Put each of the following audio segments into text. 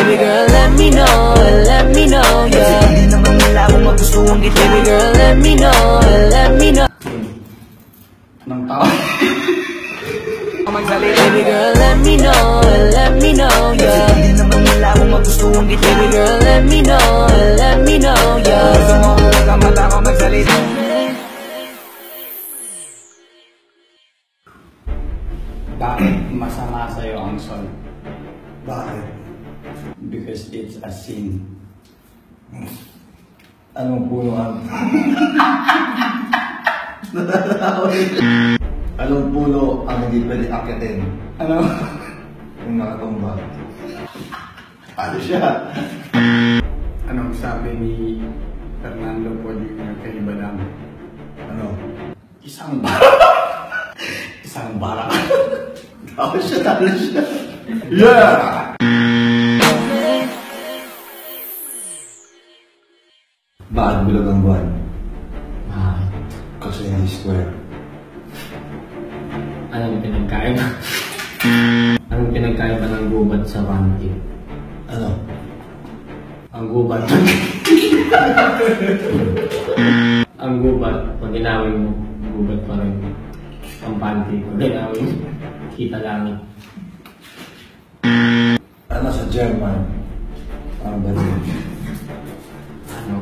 Baby girl, let me know, yeah. Kasi hindi naman nila kung magustuhan kita. Baby girl, let me know. Anong tao? Baby girl, let me know, yeah. Kasi hindi naman nila kung magustuhan kita. Baby girl, let me know, yeah. Gusto mo kung nagkamala ko magsalita. Bakit masama sa'yo ang sol? Bakit? Because it's a sin. Anong puno ang... Anong puno ang hindi pwede akyatin? Ano? Yung nakatumba. Ano siya? Anong sabi ni Fernando Polymer kay Badam? Ano? Isang bara. Isang bara. Talo siya. Yeah! Bakit bilog ang buwan? Bakit? Kasi hindi square. Anong pinagkaiba? Anong pinagkaiba ng gubat sa panty? Ano? Ang gubat. Ang gubat, pag ginawin mo, gubat pa rin. Ang panty, pag ginawin mo, kita langit. Ano sa German? Ang bali. Ano?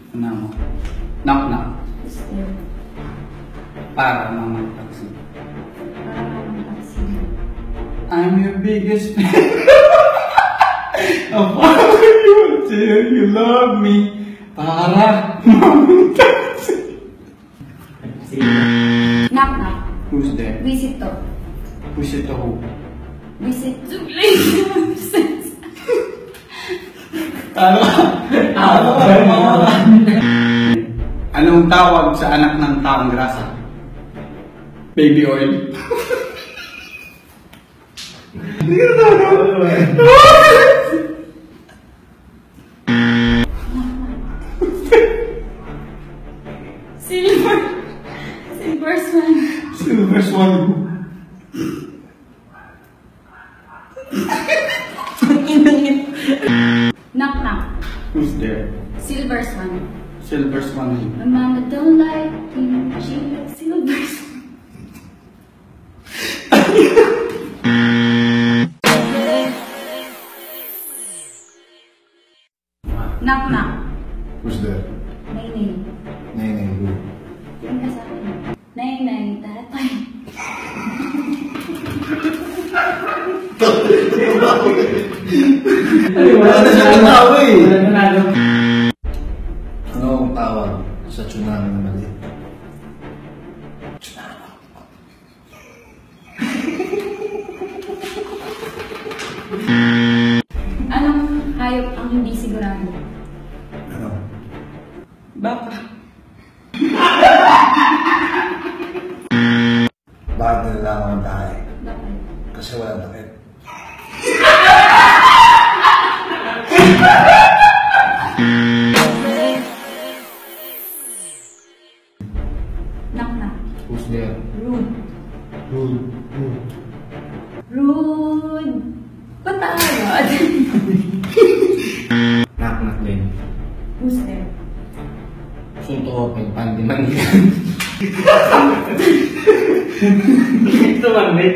Ano mo? Knock. Para naman taxi. I'm your biggest fan. I'll follow you until you love me. Para naman taxi. Knock. Who's there? Visit to. Who's it to who? Visit to place. Ano? Anong tawag sa anak ng taong grasa? Baby oil. Silver swan. Knock. Who's there? Silver swan. Silver swan. My mama don't like him. She likes silver swan. Knock. Who's there? Nay. Nay, who? Yung kasama. Nay, tatay. Wala na siya tatawa eh. Wala na nalo. Ano ang tawag sa tsunami na mali? Anong hayop ang hindi sigurado? Ano? Baka. Bakit nilalaman ang tayo? Bakit? Kasi walang takip. Knock. Who's there? Rude. Rude. Patawad. Knock din. Who's there? Sunto open, pandi Manila. Ito man din.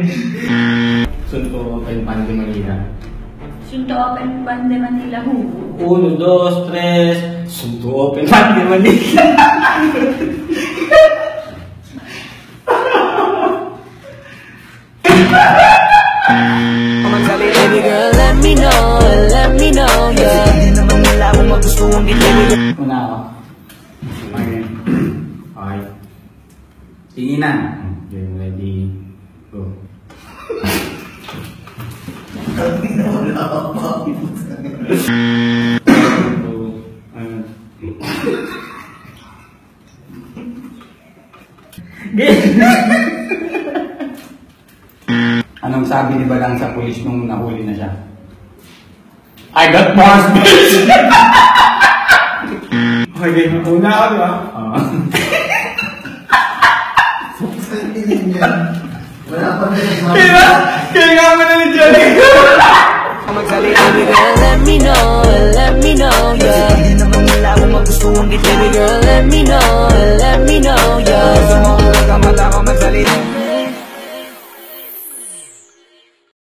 Sunto open, pandi Manila. Sunto open bande Manila. Who? 1, 2, 3. Sunto open, pandi Manila. Baby girl, let me know, yeah. Kasi hindi naman nila kung magustuhan kita. Una ako. Okay. Tingin na. Okay, ready, go. Anong sabi ni Badang sa pulis nung nahuli na siya? I got Mars, bitch! Okay, una ako, di ba? Wala pa rin. Kaya nga mo na ni Johnny.